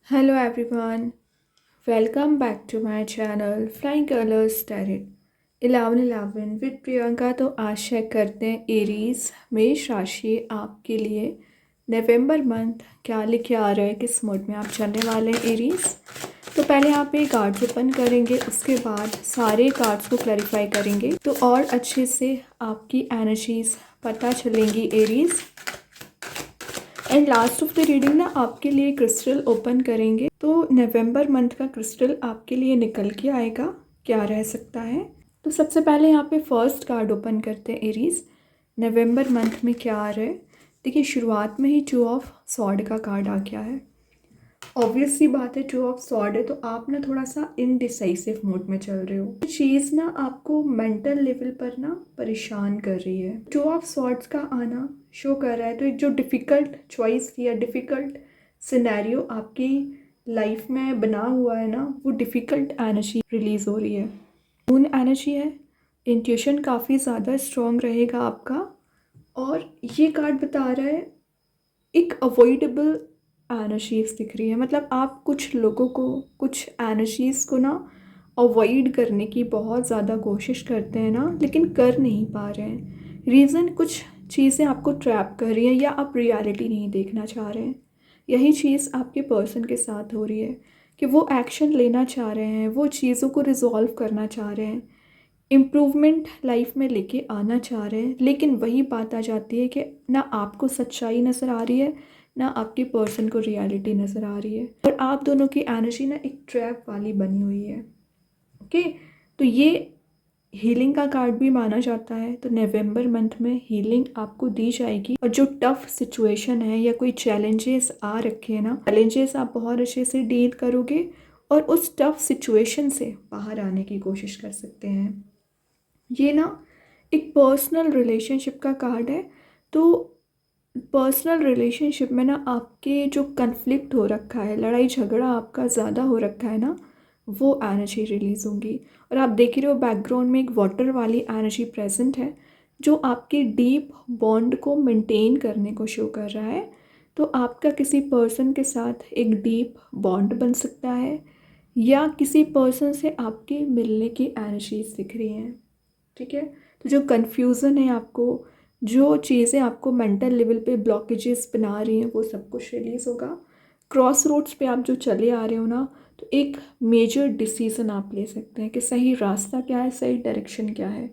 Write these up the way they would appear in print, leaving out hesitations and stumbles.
Hello everyone, welcome back to my channel Flying Colors Tarot 1111 with Priyanka. तो आशा करते हैं Aries मेष राशि आपके लिए नवंबर मंथ क्या लेके आ रहा है, किस मोड में आप चलने वाले हैं एरीज। तो पहले आप ये कार्ड्स ओपन करेंगे, उसके बाद सारे कार्ड्स को क्लैरिफाई करेंगे तो और अच्छे से आपकी एनर्जीज पता चलेंगी Aries. And last of the reading ना आपके लिए क्रिस्टल ओपन करेंगे तो नवंबर मंथ का क्रिस्टल आपके लिए निकल के आएगा, क्या रह सकता है। तो सबसे पहले यहाँ पे फर्स्ट कार्ड ओपन करते हैं एरीज, नवंबर मंथ में क्या आ रहा है। देखिए शुरुआत में ही 2 ऑफ सॉर्ड का कार्ड आ गया है। ऑब्वियस सी बात है, 2 ऑफ सॉर्ड है तो आप ना थोड़ा सा इनडिसाइसिव मूड में चल रहे हो। चीज़ ना आपको मेंटल लेवल पर ना परेशान कर रही है। 2 ऑफ सॉर्ड्स का आना शो कर रहा है तो एक जो डिफ़िकल्ट चॉइस थी या डिफ़िकल्ट सिनेरियो आपकी लाइफ में बना हुआ है ना, वो डिफ़िकल्ट एनर्जी रिलीज़ हो रही है। मून एनर्जी है, इंट्यूशन काफ़ी ज़्यादा स्ट्रॉन्ग रहेगा आपका। और ये कार्ड बता रहा है एक अवॉइडेबल एनर्जीज दिख रही है, मतलब आप कुछ लोगों को, कुछ एनर्जीज को ना अवॉइड करने की बहुत ज़्यादा कोशिश करते हैं ना, लेकिन कर नहीं पा रहे हैं। रीज़न कुछ चीज़ें आपको ट्रैप कर रही हैं या आप रियलिटी नहीं देखना चाह रहे हैं। यही चीज़ आपके पर्सन के साथ हो रही है कि वो एक्शन लेना चाह रहे हैं, वो चीज़ों को रिजॉल्व करना चाह रहे हैं, इम्प्रूवमेंट लाइफ में लेके आना चाह रहे हैं, लेकिन वही बात आ जाती है कि ना आपको सच्चाई नज़र आ रही है, ना आपके पर्सन को रियलिटी नज़र आ रही है और आप दोनों की एनर्जी ना एक ट्रैप वाली बनी हुई है। ओके, तो ये हीलिंग का कार्ड भी माना जाता है। तो नवंबर मंथ में हीलिंग आपको दी जाएगी और जो टफ सिचुएशन है या कोई चैलेंजेस आ रखे हैं ना, चैलेंजेस आप बहुत अच्छे से डील करोगे और उस टफ सिचुएशन से बाहर आने की कोशिश कर सकते हैं। ये ना एक पर्सनल रिलेशनशिप का कार्ड है। तो पर्सनल रिलेशनशिप में ना आपके जो कन्फ्लिक्ट हो रखा है, लड़ाई झगड़ा आपका ज़्यादा हो रखा है ना, वो एनर्जी रिलीज़ होंगी। और आप देख रहे हो बैकग्राउंड में एक वाटर वाली एनर्जी प्रेजेंट है जो आपके डीप बॉन्ड को मेंटेन करने को शो कर रहा है। तो आपका किसी पर्सन के साथ एक डीप बॉन्ड बन सकता है या किसी पर्सन से आपके मिलने की एनर्जीज दिख रही हैं। ठीक है, तो जो कन्फ्यूज़न है आपको, जो चीज़ें आपको मेंटल लेवल पे ब्लॉकेजेस बना रही हैं, वो सब कुछ रिलीज़ होगा। क्रॉस रोड्स पे आप जो चले आ रहे हो ना, तो एक मेजर डिसीज़न आप ले सकते हैं कि सही रास्ता क्या है, सही डायरेक्शन क्या है।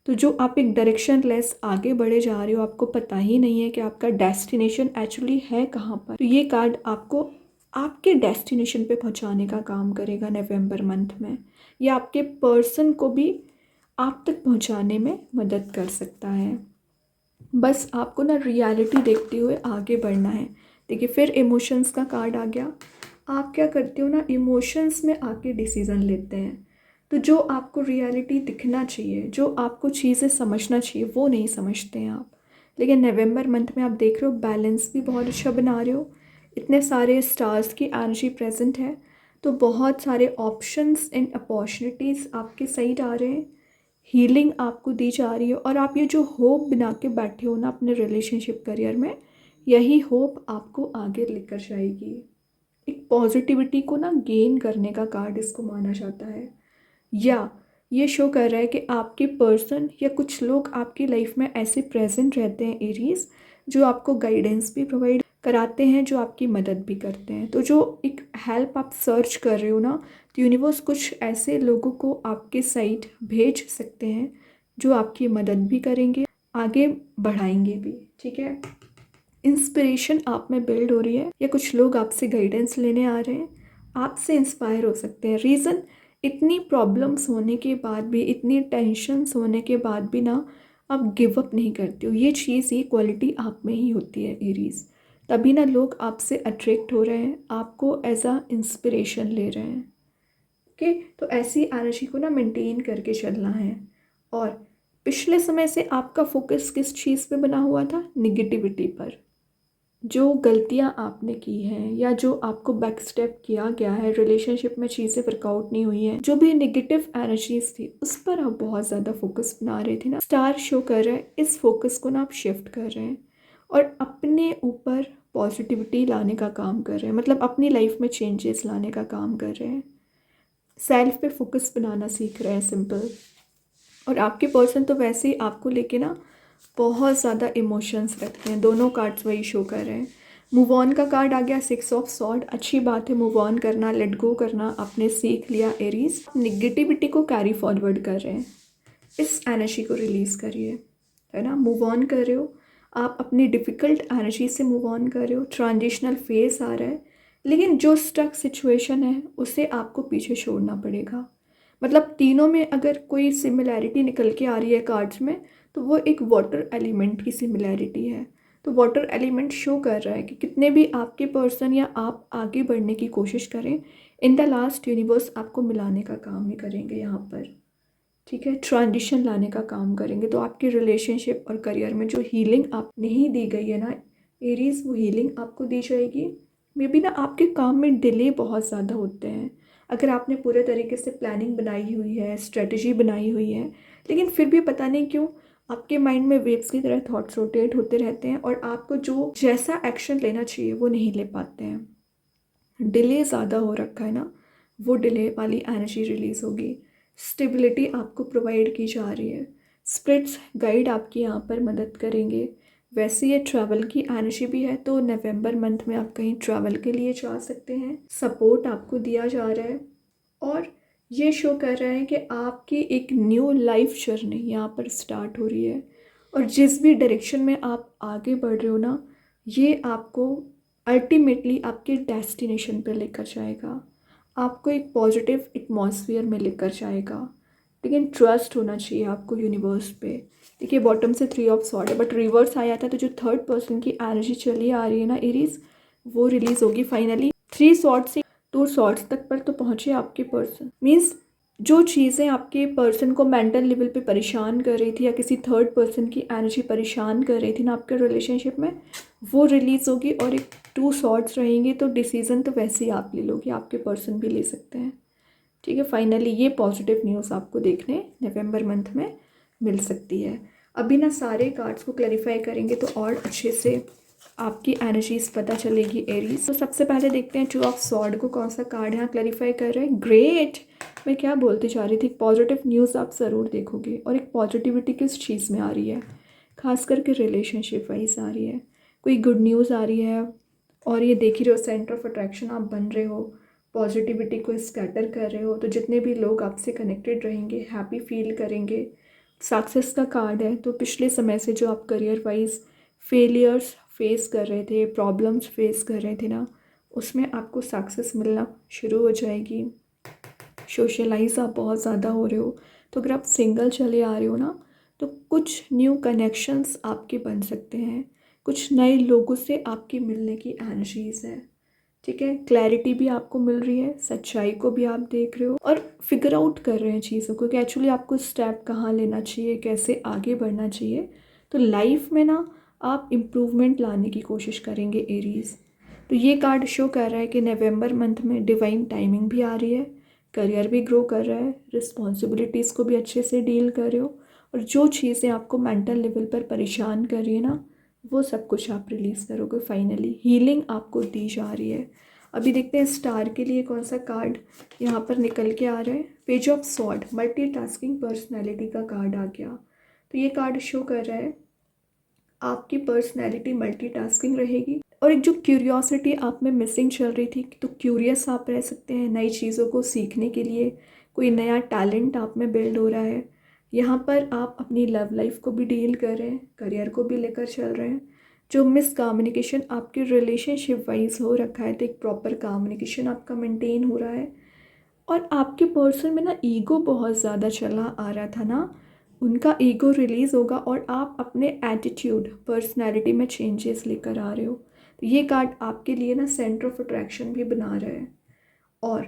तो जो आप एक डायरेक्शन लेस आगे बढ़े जा रहे हो, आपको पता ही नहीं है कि आपका डेस्टिनेशन एक्चुअली है कहाँ पर, तो ये कार्ड आपको आपके डेस्टिनेशन पे पहुँचाने का काम करेगा नवंबर मंथ में, या आपके पर्सन को भी आप तक पहुंचाने में मदद कर सकता है। बस आपको ना रियलिटी देखते हुए आगे बढ़ना है। देखिए फिर इमोशंस का कार्ड आ गया। आप क्या करते हो ना, इमोशंस में आके डिसीज़न लेते हैं। तो जो आपको रियलिटी दिखना चाहिए, जो आपको चीज़ें समझना चाहिए, वो नहीं समझते हैं आप। लेकिन नवंबर मंथ में आप देख रहे हो बैलेंस भी बहुत अच्छा बना रहे हो, इतने सारे स्टार्स की एनर्जी प्रेजेंट है, तो बहुत सारे ऑप्शंस एंड अपॉर्चुनिटीज़ आपके साइड आ रहे हैं। हीलिंग आपको दी जा रही है और आप ये जो होप बना के बैठे हो ना अपने रिलेशनशिप करियर में, यही होप आपको आगे लेकर जाएगी। एक पॉजिटिविटी को ना गेन करने का कार्ड इसको माना जाता है। या ये शो कर रहा है कि आपके पर्सन या कुछ लोग आपकी लाइफ में ऐसे प्रेजेंट रहते हैं एरीज, जो आपको गाइडेंस भी प्रोवाइड कराते हैं, जो आपकी मदद भी करते हैं। तो जो एक हेल्प आप सर्च कर रहे हो ना, तो यूनिवर्स कुछ ऐसे लोगों को आपके साइड भेज सकते हैं जो आपकी मदद भी करेंगे, आगे बढ़ाएंगे भी। ठीक है, इंस्पिरेशन आप में बिल्ड हो रही है या कुछ लोग आपसे गाइडेंस लेने आ रहे हैं, आपसे इंस्पायर हो सकते हैं। रीज़न, इतनी प्रॉब्लम्स होने के बाद भी, इतनी टेंशन्स होने के बाद भी ना आप गिव अप नहीं करते हो। ये चीज़, ये क्वालिटी आप में ही होती है एरीज। तभी ना लोग आपसे अट्रैक्ट हो रहे हैं, आपको एज अ इंस्पिरेशन ले रहे हैं। ओके, तो ऐसी एनर्जी को ना मेंटेन करके चलना है। और पिछले समय से आपका फोकस किस चीज़ पे बना हुआ था? निगेटिविटी पर। जो गलतियां आपने की हैं या जो आपको बैक स्टेप किया गया है, रिलेशनशिप में चीज़ें वर्कआउट नहीं हुई हैं, जो भी नेगेटिव एनर्जीज थी उस पर आप बहुत ज़्यादा फोकस बना रहे थे ना, स्टार शो कर रहे हैं इस फोकस को ना आप शिफ्ट कर रहे हैं और अपने ऊपर पॉजिटिविटी लाने का काम कर रहे हैं, मतलब अपनी लाइफ में चेंजेस लाने का काम कर रहे हैं, सेल्फ पे फोकस बनाना सीख रहे हैं, सिंपल। और आपके पर्सन तो वैसे ही आपको लेके ना बहुत ज़्यादा इमोशंस रखते हैं, दोनों कार्ड्स वही शो कर रहे हैं। मूव ऑन का कार्ड आ गया, 6 ऑफ सॉर्ड, अच्छी बात है, मूव ऑन करना, लेट गो करना, आपने सीख लिया एरीज। निगेटिविटी को कैरी फॉरवर्ड कर रहे हैं, इस एनर्जी को रिलीज़ करिए, है ना। मूव ऑन कर रहे हो आप, अपनी डिफ़िकल्ट एनर्जी से मूव ऑन कर रहे हो, ट्रांजिशनल फेस आ रहा है, लेकिन जो स्टक सिचुएशन है उसे आपको पीछे छोड़ना पड़ेगा। मतलब तीनों में अगर कोई सिमिलैरिटी निकल के आ रही है कार्ड्स में, तो वो एक वाटर एलिमेंट की सिमिलैरिटी है। तो वाटर एलिमेंट शो कर रहा है कि कितने भी आपके पर्सन या आप आगे बढ़ने की कोशिश करें, इन द लास्ट यूनिवर्स आपको मिलाने का काम ही करेंगे यहाँ पर, ठीक है, ट्रांजिशन लाने का काम करेंगे। तो आपके रिलेशनशिप और करियर में जो हीलिंग आप नहीं दी गई है ना एरीज, वो हीलिंग आपको दी जाएगी। मे बी ना आपके काम में डिले बहुत ज़्यादा होते हैं, अगर आपने पूरे तरीके से प्लानिंग बनाई हुई है, स्ट्रेटजी बनाई हुई है, लेकिन फिर भी पता नहीं क्यों आपके माइंड में वेव्स की तरह थॉट्स रोटेट होते रहते हैं और आपको जो जैसा एक्शन लेना चाहिए वो नहीं ले पाते हैं। डिले ज़्यादा हो रखा है ना, वो डिले वाली एनर्जी रिलीज़ होगी। स्टेबिलिटी आपको प्रोवाइड की जा रही है, स्पिरिट्स गाइड आपकी यहाँ पर मदद करेंगे। वैसे ये ट्रैवल की एनर्जी भी है, तो नवंबर मंथ में आप कहीं ट्रैवल के लिए जा सकते हैं, सपोर्ट आपको दिया जा रहा है। और ये शो कर रहा है कि आपकी एक न्यू लाइफ जर्नी यहाँ पर स्टार्ट हो रही है, और जिस भी डायरेक्शन में आप आगे बढ़ रहे हो ना, ये आपको अल्टीमेटली आपके डेस्टिनेशन पे लेकर जाएगा, आपको एक पॉजिटिव एटमॉस्फेयर में लेकर जाएगा। लेकिन ट्रस्ट होना चाहिए आपको यूनिवर्स पे। देखिए बॉटम से 3 ऑफ सॉर्ड है, बट रिवर्स आया था, तो जो थर्ड पर्सन की एनर्जी चली आ रही है ना एरीज, वो रिलीज होगी फाइनली। 3 सॉर्ड से 2 सॉर्ड्स तक पर तो पहुंचे आपके पर्सन। मीन्स जो चीज़ें आपके पर्सन को मेंटल लेवल पे परेशान कर रही थी, या किसी थर्ड पर्सन की एनर्जी परेशान कर रही थी ना आपके रिलेशनशिप में, वो रिलीज़ होगी। और एक 2 सॉर्ड्स रहेंगे, तो डिसीज़न तो वैसे ही आप ले लोगे, आपके पर्सन भी ले सकते हैं, ठीक है। फाइनली ये पॉजिटिव न्यूज़ आपको देखने नवंबर मंथ में मिल सकती है। अभी ना सारे कार्ड्स को क्लैरिफाई करेंगे तो और अच्छे से आपकी एनर्जीज पता चलेगी एरीज। तो सबसे पहले देखते हैं 2 ऑफ सॉर्ड को कौन सा कार्ड यहाँ क्लैरिफाई कर रहे हैं। ग्रेट, मैं क्या बोलती जा रही थी, पॉजिटिव न्यूज़ आप ज़रूर देखोगे। और एक पॉजिटिविटी किस चीज़ में आ रही है, खास करके रिलेशनशिप वाइज आ रही है, कोई गुड न्यूज़ आ रही है। और ये देख ही रहे हो, सेंटर ऑफ अट्रैक्शन आप बन रहे हो, पॉजिटिविटी को स्कैटर कर रहे हो, तो जितने भी लोग आपसे कनेक्टेड रहेंगे हैप्पी फील करेंगे। सक्सेस का कार्ड है, तो पिछले समय से जो आप करियर वाइज फेलियर्स फेस कर रहे थे, प्रॉब्लम्स फेस कर रहे थे ना, उसमें आपको सक्सेस मिलना शुरू हो जाएगी। सोशलाइज आप बहुत ज़्यादा हो रहे हो, तो अगर आप सिंगल चले आ रहे हो ना, तो कुछ न्यू कनेक्शंस आपके बन सकते हैं, कुछ नए लोगों से आपकी मिलने की एनर्जीज है, ठीक है। क्लैरिटी भी आपको मिल रही है, सच्चाई को भी आप देख रहे हो और फिगर आउट कर रहे हैं चीज़ों को कि एक्चुअली आपको स्टेप कहाँ लेना चाहिए, कैसे आगे बढ़ना चाहिए। तो लाइफ में ना आप इम्प्रूवमेंट लाने की कोशिश करेंगे एरीज। तो ये कार्ड शो कर रहा है कि नवंबर मंथ में डिवाइन टाइमिंग भी आ रही है, करियर भी ग्रो कर रहा है, रिस्पॉन्सिबिलिटीज़ को भी अच्छे से डील कर रहे हो, और जो चीज़ें आपको मेंटल लेवल पर परेशान कर रही है ना, वो सब कुछ आप रिलीज़ करोगे। फाइनली हीलिंग आपको दी जा रही है। अभी देखते हैं स्टार के लिए कौन सा कार्ड यहाँ पर निकल के आ रहा है। Page of sword, multitasking personality का कार्ड आ गया। तो ये कार्ड शो कर रहा है आपकी पर्सनैलिटी मल्टीटास्किंग रहेगी, और एक जो क्यूरियोसिटी आप में मिसिंग चल रही थी, तो क्यूरियस आप रह सकते हैं नई चीज़ों को सीखने के लिए, कोई नया टैलेंट आप में बिल्ड हो रहा है। यहाँ पर आप अपनी लव लाइफ को भी डील कर रहे हैं, करियर को भी लेकर चल रहे हैं। जो मिस कम्युनिकेशन आपके रिलेशनशिप वाइज हो रखा है, तो एक प्रॉपर कम्युनिकेशन आपका मेंटेन हो रहा है। और आपके पर्सन में ना ईगो बहुत ज़्यादा चला आ रहा था ना, उनका ईगो रिलीज़ होगा, और आप अपने एटीट्यूड पर्सनैलिटी में चेंजेस लेकर आ रहे हो। तो ये कार्ड आपके लिए ना सेंटर ऑफ अट्रैक्शन भी बना रहा है, और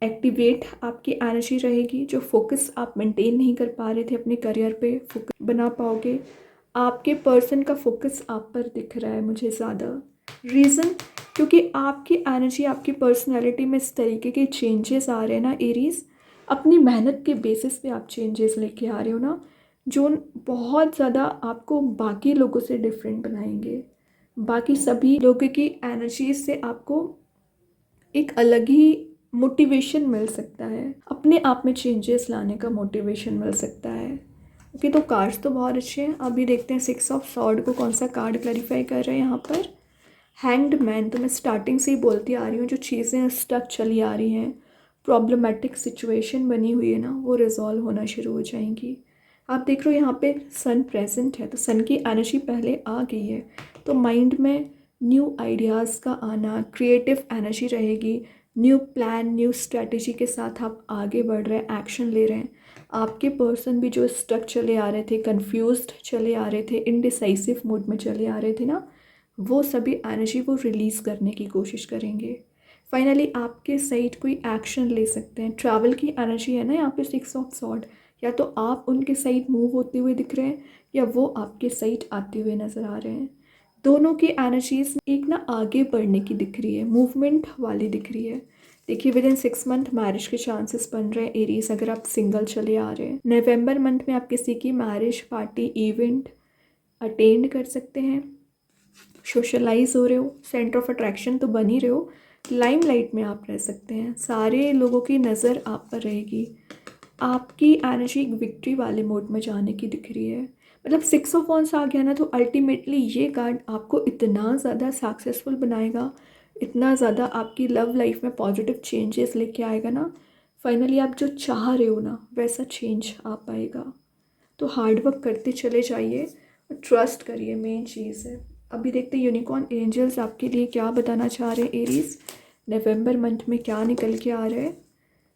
एक्टिवेट आपकी एनर्जी रहेगी। जो फोकस आप मेंटेन नहीं कर पा रहे थे अपने करियर पे, फोकस बना पाओगे। आपके पर्सन का फोकस आप पर दिख रहा है मुझे ज़्यादा। रीज़न, क्योंकि आपकी एनर्जी, आपकी पर्सनैलिटी में इस तरीके के चेंजेस आ रहे हैं ना एरीज, अपनी मेहनत के बेसिस पे आप चेंजेस लेके आ रहे हो ना, जो बहुत ज़्यादा आपको बाकी लोगों से डिफरेंट बनाएंगे। बाकी सभी लोगों की एनर्जी से आपको एक अलग ही मोटिवेशन मिल सकता है, अपने आप में चेंजेस लाने का मोटिवेशन मिल सकता है। ओके, तो कार्ड्स तो बहुत अच्छे हैं। अभी देखते हैं 6 ऑफ सॉर्ड को कौन सा कार्ड क्लैरिफाई कर रहे हैं यहाँ पर। Hanged man. तो मैं स्टार्टिंग से ही बोलती आ रही हूँ, जो चीज़ें स्टक चली आ रही हैं, प्रॉब्लमेटिक सिचुएशन बनी हुई है ना, वो रिजॉल्व होना शुरू हो जाएंगी। आप देख रहे हो यहाँ पे सन प्रेजेंट है, तो सन की एनर्जी पहले आ गई है, तो माइंड में न्यू आइडियाज़ का आना, क्रिएटिव एनर्जी रहेगी। न्यू प्लान, न्यू स्ट्रेटजी के साथ आप आगे बढ़ रहे हैं, एक्शन ले रहे हैं। आपके पर्सन भी जो स्टक चले आ रहे थे, कंफ्यूज्ड चले आ रहे थे, इनडिसाइसिव मूड में चले आ रहे थे ना, वो सभी एनर्जी वो रिलीज़ करने की कोशिश करेंगे। फाइनली आपके साइड कोई एक्शन ले सकते हैं। ट्रैवल की एनर्जी है ना यहाँ पे 6 ऑफ सॉर्ड। या तो आप उनके साइड मूव होते हुए दिख रहे हैं, या वो आपके साइड आते हुए नज़र आ रहे हैं। दोनों की एनर्जीज एक ना आगे बढ़ने की दिख रही है, मूवमेंट वाली दिख रही है। देखिए, विद इन 6 मंथ मैरिज के चांसेस बन रहे हैं एरीज, अगर आप सिंगल चले आ रहे हैं। नवंबर मंथ में आप किसी की मैरिज पार्टी, इवेंट अटेंड कर सकते हैं, सोशलाइज हो रहे हो, सेंटर ऑफ अट्रैक्शन तो बन ही रहे हो, लाइमलाइट में आप रह सकते हैं, सारे लोगों की नज़र आप पर रहेगी। आपकी एनर्जी एक विक्ट्री वाले मोड में जाने की दिख रही है। मतलब 6 ऑफ वॉन्ड्स आ गया ना, तो अल्टीमेटली ये कार्ड आपको इतना ज़्यादा सक्सेसफुल बनाएगा, इतना ज़्यादा आपकी लव लाइफ में पॉजिटिव चेंजेस लेके आएगा ना। फाइनली आप जो चाह रहे हो ना, वैसा चेंज आ पाएगा। तो हार्ड वर्क करते चले जाइए और ट्रस्ट करिए, मेन चीज़ है। अभी देखते हैं यूनिकॉर्न एंजल्स आपके लिए क्या बताना चाह रहे हैं एरीज, नवंबर मंथ में क्या निकल के आ रहा है।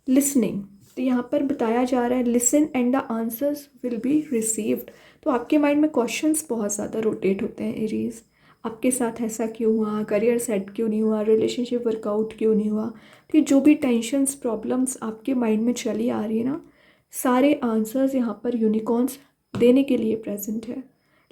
लिसनिंग। तो यहाँ पर बताया जा रहा है listen and the answers will be received. तो आपके माइंड में क्वेश्चंस बहुत ज़्यादा रोटेट होते हैं एरीज। आपके साथ ऐसा क्यों हुआ, करियर सेट क्यों नहीं हुआ, रिलेशनशिप वर्कआउट क्यों नहीं हुआ। तो जो भी टेंशन्स, प्रॉब्लम्स आपके माइंड में चली आ रही है ना, सारे आंसर्स यहाँ पर यूनिकॉर्न्स देने के लिए प्रेजेंट है।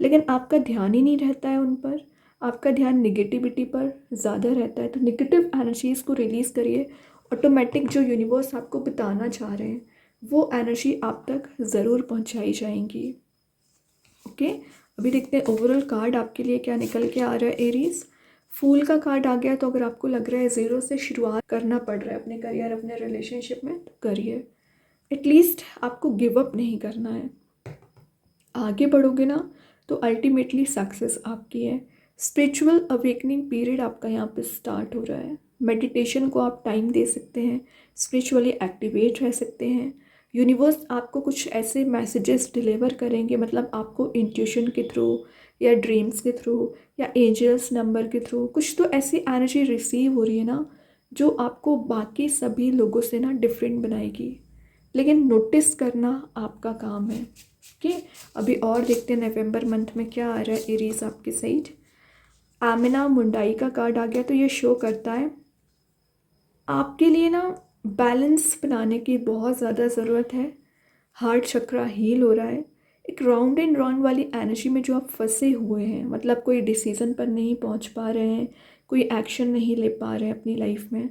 लेकिन आपका ध्यान ही नहीं रहता है उन पर, आपका ध्यान निगेटिविटी पर ज़्यादा रहता है। तो निगेटिव एनर्जीज़ को रिलीज़ करिए। ऑटोमेटिक जो यूनिवर्स आपको बताना चाह रहे हैं, वो एनर्जी आप तक ज़रूर पहुंचाई जाएंगी। ओके, अभी देखते हैं ओवरऑल कार्ड आपके लिए क्या निकल के आ रहा है एरीज। फूल का कार्ड आ गया। तो अगर आपको लग रहा है ज़ीरो से शुरुआत करना पड़ रहा है अपने करियर, अपने रिलेशनशिप में, तो करिए। एटलीस्ट आपको गिव अप नहीं करना है। आगे बढ़ोगे ना, तो अल्टीमेटली सक्सेस आपकी है। स्पिरिचुअल अवेकनिंग पीरियड आपका यहाँ पे स्टार्ट हो रहा है। मेडिटेशन को आप टाइम दे सकते हैं, स्पिरिचुअली एक्टिवेट रह सकते हैं। यूनिवर्स आपको कुछ ऐसे मैसेजेस डिलीवर करेंगे, मतलब आपको इंट्यूशन के थ्रू, या ड्रीम्स के थ्रू, या एंजल्स नंबर के थ्रू, कुछ तो ऐसी एनर्जी रिसीव हो रही है ना, जो आपको बाकी सभी लोगों से ना डिफरेंट बनाएगी। लेकिन नोटिस करना आपका काम है। ओके, अभी और देखते हैं नवंबर मंथ में क्या आ रहा है एरीज आपके साइड। आमिना मुंडाई का कार्ड आ गया। तो ये शो करता है आपके लिए ना बैलेंस बनाने की बहुत ज़्यादा ज़रूरत है। हार्ट चक्रा हील हो रहा है। एक राउंड एंड राउंड वाली एनर्जी में जो आप फंसे हुए हैं, मतलब कोई डिसीज़न पर नहीं पहुंच पा रहे हैं, कोई एक्शन नहीं ले पा रहे हैं अपनी लाइफ में,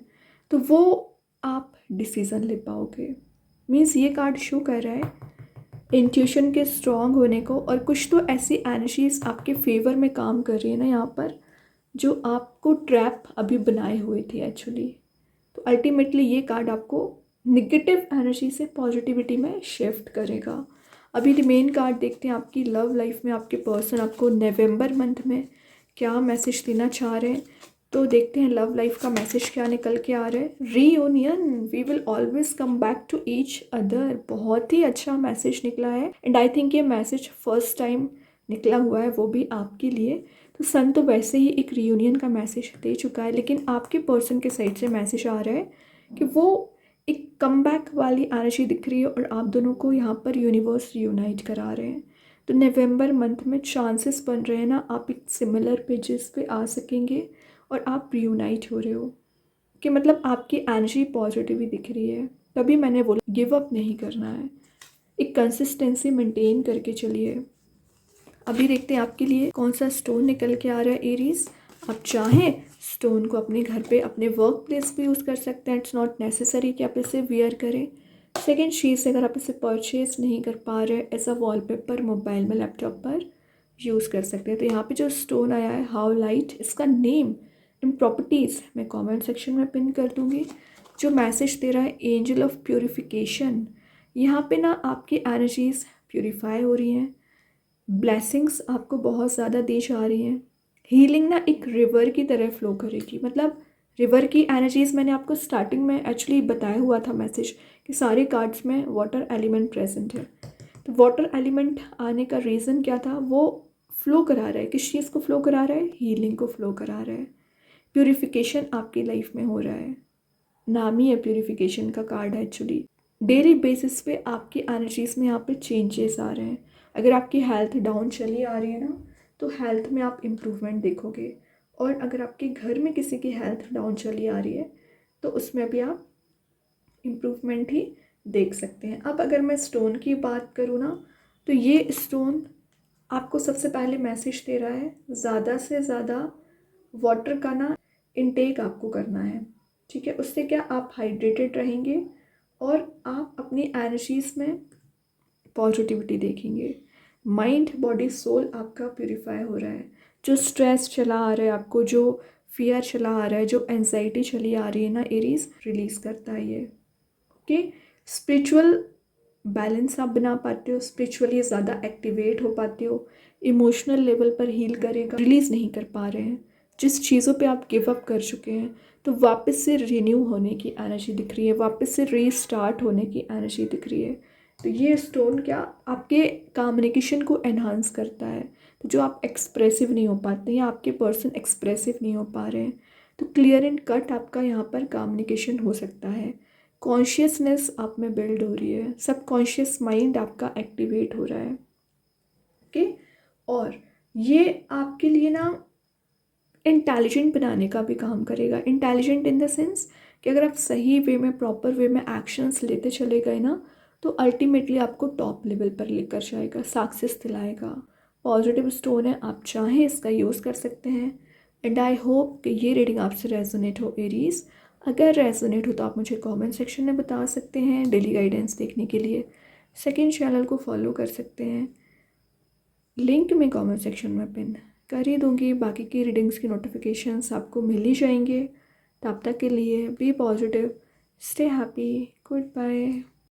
तो वो आप डिसीज़न ले पाओगे। मीन्स ये कार्ड शो कर रहा है इंट्यूशन के स्ट्रॉन्ग होने को, और कुछ तो ऐसी एनर्जीज आपके फेवर में काम कर रही है ना यहाँ पर, जो आपको ट्रैप अभी बनाए हुए थे एक्चुअली। तो अल्टीमेटली ये कार्ड आपको निगेटिव एनर्जी से पॉजिटिविटी में शिफ्ट करेगा। अभी रिमेन कार्ड देखते हैं आपकी लव लाइफ में आपके पर्सन आपको नवंबर मंथ में क्या मैसेज देना चाह रहे हैं। तो देखते हैं लव लाइफ का मैसेज क्या निकल के आ रहा है। Reunion, we will always come back to each other. बहुत ही अच्छा मैसेज निकला है, एंड आई थिंक ये मैसेज फर्स्ट टाइम निकला हुआ है, वो भी आपके लिए। तो सन तो वैसे ही एक रीयूनियन का मैसेज दे चुका है, लेकिन आपके पर्सन के साइड से मैसेज आ रहा है कि वो एक कम बैक वाली एनर्जी दिख रही है, और आप दोनों को यहाँ पर यूनिवर्स यूनाइट करा रहे हैं। तो नवंबर मंथ में चांसेस बन रहे हैं ना, आप एक सिमिलर पेजेस पे आ सकेंगे और आप रियूनाइट हो रहे हो, कि मतलब आपकी एनर्जी पॉजिटिव ही दिख रही है। तभी मैंने बोला गिव अप नहीं करना है, एक कंसिस्टेंसी मेंटेन करके चलिए। अभी देखते हैं आपके लिए कौन सा स्टोन निकल के आ रहा है एरीज। आप चाहें स्टोन को अपने घर पे, अपने वर्क प्लेस पे यूज़ कर सकते हैं। इट्स नॉट नेसेसरी कि आप इसे वियर करें। सेकेंड चीज़, अगर आप इसे परचेज नहीं कर पा रहे एज अ वॉलपेपर मोबाइल में, लैपटॉप पर, यूज़ कर सकते हैं। तो यहाँ पे जो स्टोन आया है हाउ लाइट, इसका नेम एंड प्रॉपर्टीज़ मैं कमेंट सेक्शन में पिन कर दूँगी। जो मैसेज दे रहा है एंजल ऑफ प्योरीफिकेशन, यहाँ पे ना आपकी एनर्जीज प्योरीफाई हो रही हैं, ब्लेसिंग्स आपको बहुत ज़्यादा दी जा रही हैं। हीलिंग ना एक रिवर की तरह फ्लो करेगी, मतलब रिवर की एनर्जीज मैंने आपको स्टार्टिंग में एक्चुअली बताया हुआ था मैसेज कि सारे कार्ड्स में वाटर एलिमेंट प्रेजेंट है। तो वाटर एलिमेंट आने का रीज़न क्या था, वो फ्लो करा रहा है, किस चीज़ को फ्लो करा रहा है, हीलिंग को फ्लो करा रहा है। प्यूरिफिकेशन आपकी लाइफ में हो रहा है, नाम ही है प्यूरिफिकेशन का कार्ड है एक्चुअली। डेली बेसिस पे आपकी एनर्जीज में यहाँ पे चेंजेस आ रहे हैं। अगर आपकी हेल्थ डाउन चली आ रही है ना, तो हेल्थ में आप इम्प्रूवमेंट देखोगे, और अगर आपके घर में किसी की हेल्थ डाउन चली आ रही है तो उसमें भी आप इम्प्रूवमेंट ही देख सकते हैं। अब अगर मैं स्टोन की बात करूँ ना, तो ये स्टोन आपको सबसे पहले मैसेज दे रहा है ज़्यादा से ज़्यादा वाटर का ना इनटेक आपको करना है, ठीक है। उससे क्या आप हाइड्रेटेड रहेंगे और आप अपनी एनर्जीज में पॉजिटिविटी देखेंगे। माइंड बॉडी सोल आपका प्यूरिफाई हो रहा है। जो स्ट्रेस चला आ रहा है आपको, जो फियर चला आ रहा है, जो एंजाइटी चली आ रही है ना, एरीज रिलीज़ करता है ये। ओके, स्पिरिचुअल बैलेंस आप बना पाते हो, स्पिरिचुअली ज़्यादा एक्टिवेट हो पाते हो, इमोशनल लेवल पर हील करेगा। रिलीज़ नहीं कर पा रहे हैं जिस चीज़ों पे आप गिव अप कर चुके हैं, तो वापस से रिन्यू होने की एनर्जी दिख रही है, वापस से रीस्टार्ट होने की एनर्जी दिख रही है। तो ये स्टोन क्या आपके कम्युनिकेशन को एनहांस करता है। तो जो आप एक्सप्रेसिव नहीं हो पाते या आपके पर्सन एक्सप्रेसिव नहीं हो पा रहे हैं, तो क्लियर एंड कट आपका यहाँ पर कम्युनिकेशन हो सकता है। कॉन्शियसनेस आप में बिल्ड हो रही है, सबकॉन्शियस माइंड आपका एक्टिवेट हो रहा है। ओके, और ये आपके लिए ना इंटेलिजेंट बनाने का भी काम करेगा। इंटेलिजेंट इन द सेंस कि अगर आप सही वे में, प्रॉपर वे में एक्शंस लेते चले गए ना, तो अल्टीमेटली आपको टॉप लेवल पर लेकर जाएगा, सक्सेस दिलाएगा। पॉजिटिव स्टोन है, आप चाहें इसका यूज़ कर सकते हैं। एंड आई होप कि ये रीडिंग आपसे रेजोनेट हो एरीज। अगर रेजोनेट हो तो आप मुझे कमेंट सेक्शन में बता सकते हैं। डेली गाइडेंस देखने के लिए सेकंड चैनल को फॉलो कर सकते हैं, लिंक मैं कमेंट सेक्शन में पिन कर ही दूँगी। बाकी की रीडिंग्स की नोटिफिकेशंस आपको मिल ही जाएंगे। तब तक के लिए be positive, stay happy, good bye.